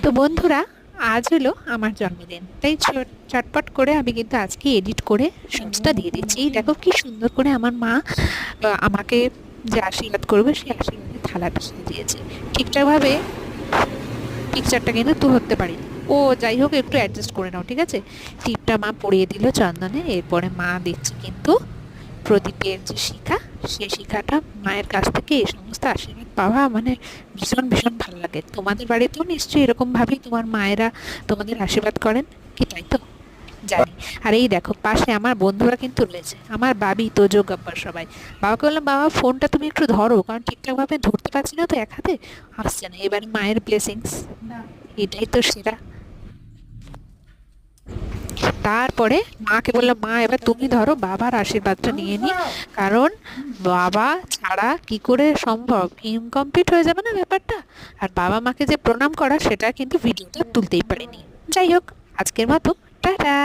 তো বন্ধুরা, আজ হলো আমার জন্মদিন, তাই চটপট করে আমি কিন্তু আজকে এডিট করে শর্টসটা দিয়ে দিচ্ছি। এই দেখো কি সুন্দর করে আমার মা আমাকে যে আশীর্বাদ করবে সেই আশীর্বাদের থালাটা সাজিয়েছে। ঠিকঠাকভাবে পিকচারটা কিন্তু ধরতে পারিনি। ও যাই হোক, একটু অ্যাডজাস্ট করে নাও, ঠিক আছে। টিপটা মা পরিয়ে দিল চন্দনে, এরপরে মা দিচ্ছে কিন্তু প্রদীপের যে শিখা, সেই শিখাটা মায়ের কাছ থেকে এই সমস্ত আশীর্বাদ পাওয়া মানে ভীষণ ভীষণ ভালো লাগে। তোমাদের বাড়িতেও নিশ্চয়ই এরকম ভাবেই তোমার মায়েরা তোমাদের আশীর্বাদ করেন, কি তাই তো? জানি। আর এই দেখো পাশে আমার বন্ধুরা কিন্তু রয়েছে, আমার বাবি তোজো গাব্বার সবাই। বাবাকে বললাম, বাবা ফোনটা তুমি একটু ধরো, কারণ ঠিকঠাকভাবে ধরতে পারছি না তো, এক হাতে আসছে না। এবারে মায়ের ব্লেসিংস, এটাই তো সেরা। তারপরে মাকে বললাম, মা এবার তুমি ধরো, বাবার আশীর্বাদটা নিয়ে নি, কারণ বাবা ছাড়া কি করে সম্ভব, ইনকমপ্লিট হয়ে যাবে না ব্যাপারটা। আর বাবা মাকে যে প্রণাম করা, সেটা কিন্তু ভিডিওটা তুলতেই পারিনি। যাই হোক, আজকের মতো টাটা।